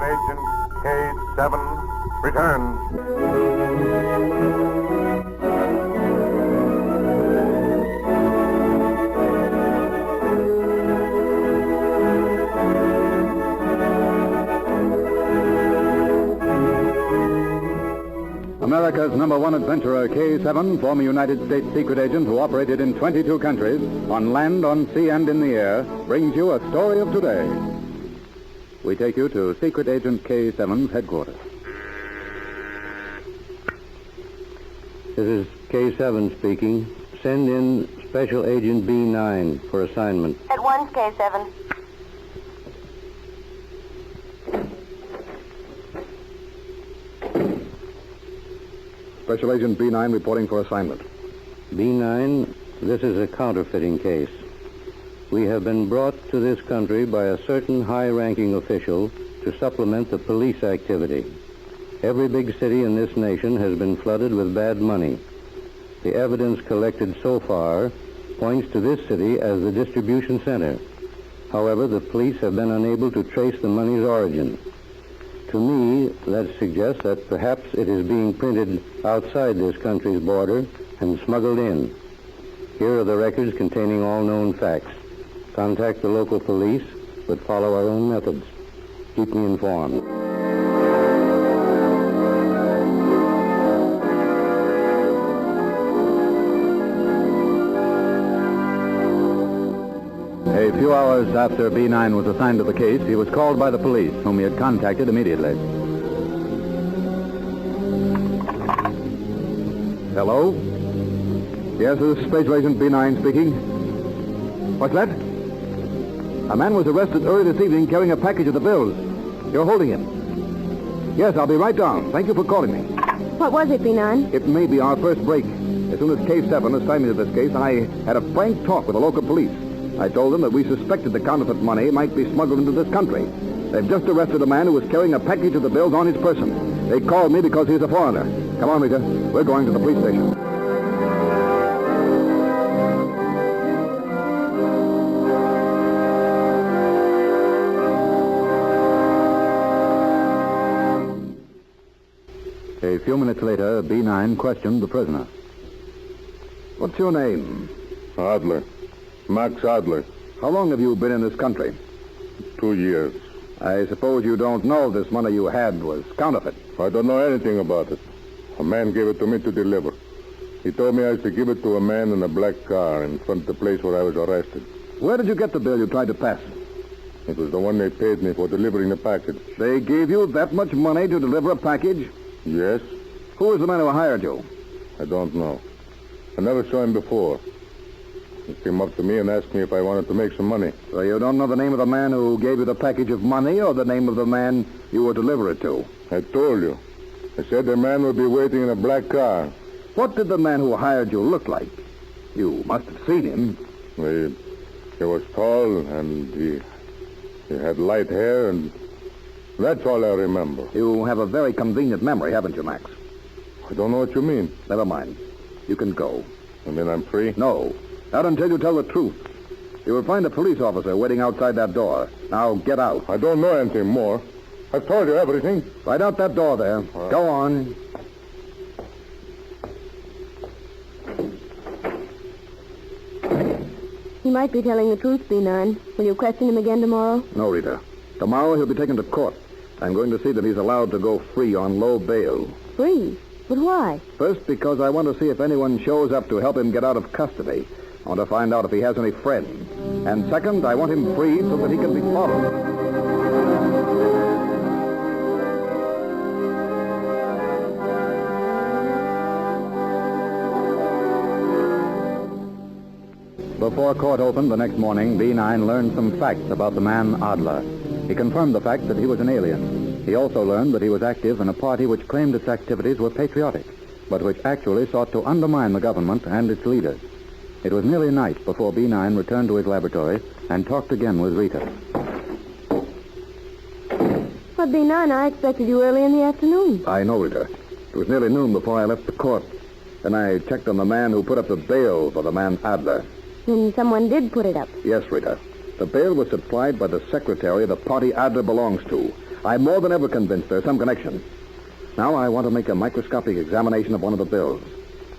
Secret Agent K7 returns. America's number one adventurer, K7, former United States secret agent who operated in 22 countries, on land, on sea, and in the air, brings you a story of today. We take you to Secret Agent K7's headquarters. This is K7 speaking. Send in Special Agent B9 for assignment. At once, K7. Special Agent B9 reporting for assignment. B9, this is a counterfeiting case. We have been brought to this country by a certain high-ranking official to supplement the police activity. Every big city in this nation has been flooded with bad money. The evidence collected so far points to this city as the distribution center. However, the police have been unable to trace the money's origin. To me, that suggests that perhaps it is being printed outside this country's border and smuggled in. Here are the records containing all known facts. Contact the local police, but follow our own methods. Keep me informed. A few hours after B9 was assigned to the case, he was called by the police, whom he had contacted immediately. Hello? Yes, this is Special Agent B9 speaking. What's that? A man was arrested early this evening carrying a package of the bills. You're holding him. Yes, I'll be right down. Thank you for calling me. What was it, B9? It may be our first break. As soon as K7 assigned me to this case, I had a frank talk with the local police. I told them that we suspected the counterfeit money might be smuggled into this country. They've just arrested a man who was carrying a package of the bills on his person. They called me because he's a foreigner. Come on, Rita. We're going to the police station. A few minutes later, B9 questioned the prisoner. What's your name? Adler. Max Adler. How long have you been in this country? 2 years. I suppose you don't know this money you had was counterfeit. I don't know anything about it. A man gave it to me to deliver. He told me I should give it to a man in a black car in front of the place where I was arrested. Where did you get the bill you tried to pass? It was the one they paid me for delivering the package. They gave you that much money to deliver a package? Yes? Who was the man who hired you? I don't know. I never saw him before. He came up to me and asked me if I wanted to make some money. So you don't know the name of the man who gave you the package of money or the name of the man you were to deliver it to? I told you. I said the man would be waiting in a black car. What did the man who hired you look like? You must have seen him. He was tall and he had light hair, and that's all I remember. You have a very convenient memory, haven't you, Max? I don't know what you mean. Never mind. You can go. You mean I'm free? No. Not until you tell the truth. You will find a police officer waiting outside that door. Now, get out. I don't know anything more. I've told you everything. Right out that door there. Go on. He might be telling the truth, B9. Will you question him again tomorrow? No, Rita. Tomorrow he'll be taken to court. I'm going to see that he's allowed to go free on low bail. Free? But why? First, because I want to see if anyone shows up to help him get out of custody. I want to find out if he has any friends. And second, I want him freed so that he can be followed. Before court opened the next morning, B9 learned some facts about the man Adler. He confirmed the fact that he was an alien. He also learned that he was active in a party which claimed its activities were patriotic, but which actually sought to undermine the government and its leaders. It was nearly night before B9 returned to his laboratory and talked again with Rita. But, B9, I expected you early in the afternoon. I know, Rita. It was nearly noon before I left the court. Then I checked on the man who put up the bail for the man Adler. Then someone did put it up. Yes, Rita. The bail was supplied by the secretary of the party Adler belongs to. I'm more than ever convinced there's some connection. Now I want to make a microscopic examination of one of the bills.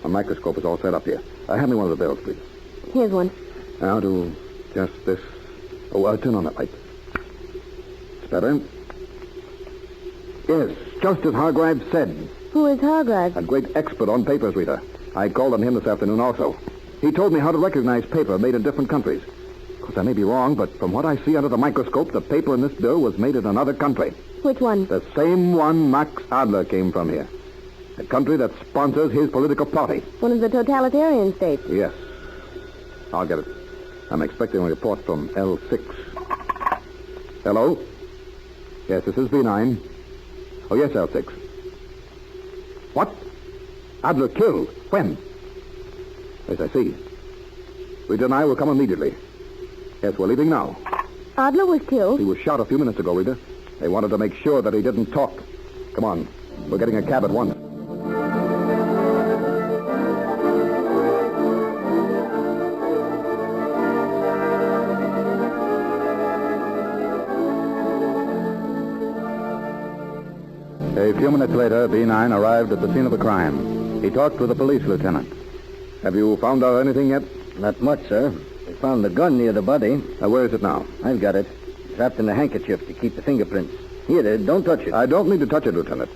A microscope is all set up here. Hand me one of the bills, please. Here's one. Now do just this. Oh, turn on that light. It's better. Yes, just as Hargreaves said. Who is Hargreaves? A great expert on papers, Rita. I called on him this afternoon also. He told me how to recognize paper made in different countries. Of course, I may be wrong, but from what I see under the microscope, the paper in this bill was made in another country. Which one? The same one Max Adler came from here. A country that sponsors his political party. One of the totalitarian states. Yes. I'll get it. I'm expecting a report from L6. Hello? Yes, this is B9. Oh, yes, L6. What? Adler killed? When? Yes, I see. Rita and I will come immediately. Yes, we're leaving now. Adler was killed? He was shot a few minutes ago, Rita. They wanted to make sure that he didn't talk. Come on. We're getting a cab at once. A few minutes later, B9 arrived at the scene of the crime. He talked with the police lieutenant. Have you found out anything yet? Not much, sir. They found the gun near the body. Where is it now? I've got it. Wrapped in a handkerchief to keep the fingerprints. Here, don't touch it. I don't need to touch it, Lieutenant.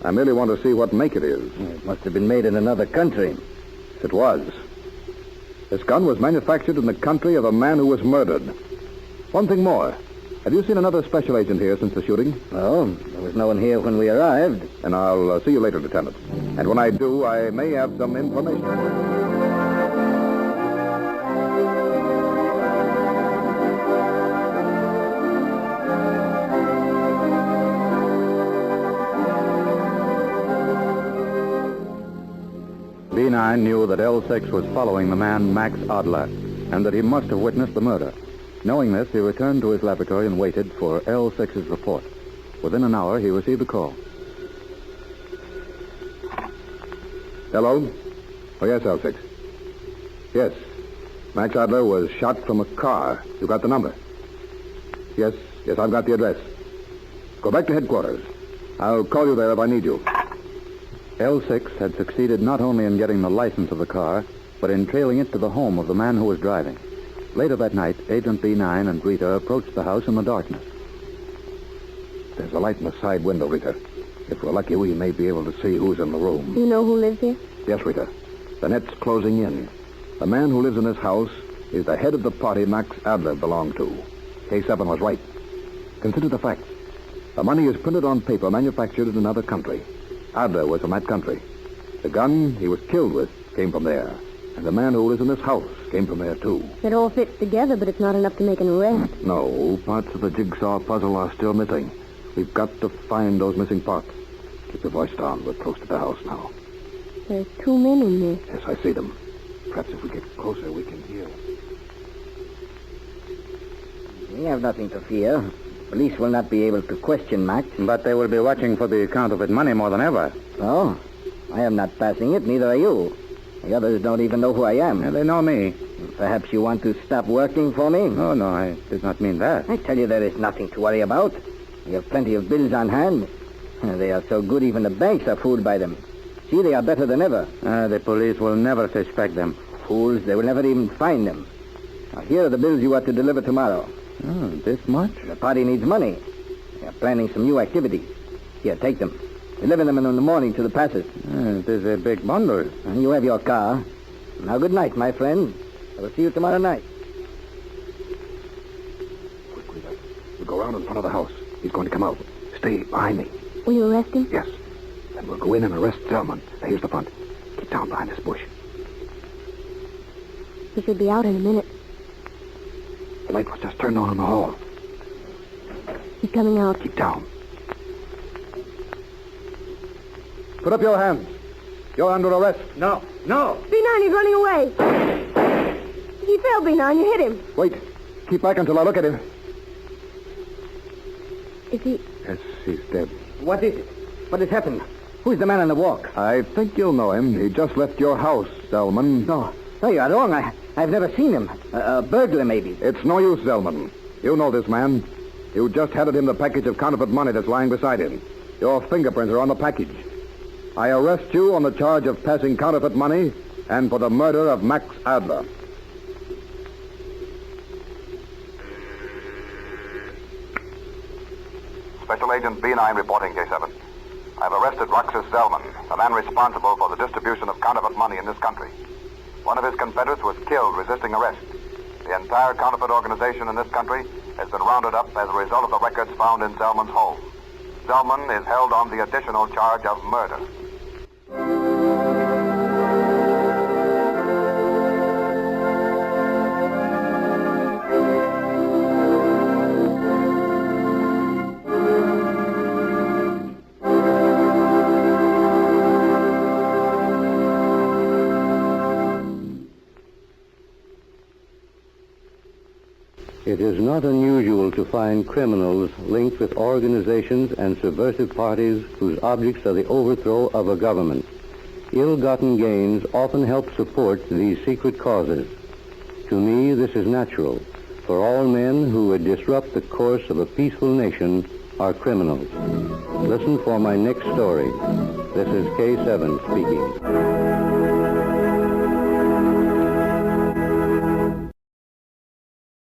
I merely want to see what make it is. It must have been made in another country. It was. This gun was manufactured in the country of a man who was murdered. One thing more. Have you seen another special agent here since the shooting? No, there was no one here when we arrived. And I'll see you later, Lieutenant. And when I do, I may have some information for you. B9 knew that L6 was following the man Max Adler, and that he must have witnessed the murder. Knowing this, he returned to his laboratory and waited for L6's report. Within an hour, he received a call. Hello? Oh, yes, L6. Yes. Max Adler was shot from a car. You got the number? Yes, I've got the address. Go back to headquarters. I'll call you there if I need you. L6 had succeeded not only in getting the license of the car, but in trailing it to the home of the man who was driving. Later that night, Agent B9 and Rita approached the house in the darkness. There's a light in the side window, Rita. If we're lucky, we may be able to see who's in the room. You know who lives here? Yes, Rita. The net's closing in. The man who lives in this house is the head of the party Max Adler belonged to. K7 was right. Consider the facts. The money is printed on paper manufactured in another country. Adler was from that country. The gun he was killed with came from there. And the man who lives in this house came from there, too. It all fits together, but it's not enough to make an arrest. No, parts of the jigsaw puzzle are still missing. We've got to find those missing parts. Keep your voice down. We're close to the house now. There's 2 men in here. Yes, I see them. Perhaps if we get closer, we can hear. We have nothing to fear. Police will not be able to question Max. But they will be watching for the counterfeit money more than ever. Oh, I am not passing it, neither are you. The others don't even know who I am. Yeah, they know me. Perhaps you want to stop working for me? Oh, no, I did not mean that. I tell you, there is nothing to worry about. We have plenty of bills on hand. They are so good, even the banks are fooled by them. See, they are better than ever. The police will never suspect them. Fools, they will never even find them. Now, here are the bills you are to deliver tomorrow. Oh, this much? The party needs money. They are planning some new activities. Here, take them. Deliver them in the morning to the passes. It is a big bundle. And you have your car. Now, good night, my friend. I will see you tomorrow night. Quick, Rita. We'll go around in front of the house. He's going to come out. Stay behind me. Will you arrest him? Yes. Then we'll go in and arrest Zellman. Now, here's the front. Keep down behind this bush. He should be out in a minute. The light was just turned on in the hall. He's coming out. Keep down. Put up your hands. You're under arrest. No. B9, he's running away. He fell, B9. You hit him. Wait. Keep back until I look at him. Is he... Yes, he's dead. What is it? What has happened? Who's the man on the walk? I think you'll know him. He just left your house, Zellman. No, you are wrong. I've never seen him. A burglar, maybe. It's no use, Zellman. You know this man. You just handed him the package of counterfeit money that's lying beside him. Your fingerprints are on the package. I arrest you on the charge of passing counterfeit money and for the murder of Max Adler. Special Agent B9 reporting, K7. I've arrested Roxas Zellman, the man responsible for the distribution of counterfeit money in this country. One of his confederates was killed resisting arrest. The entire counterfeit organization in this country has been rounded up as a result of the records found in Zellman's home. Zellman is held on the additional charge of murder. It is not unusual to find criminals linked with organizations and subversive parties whose objects are the overthrow of a government. Ill-gotten gains often help support these secret causes. To me, this is natural, for all men who would disrupt the course of a peaceful nation are criminals. Listen for my next story. This is K7 speaking.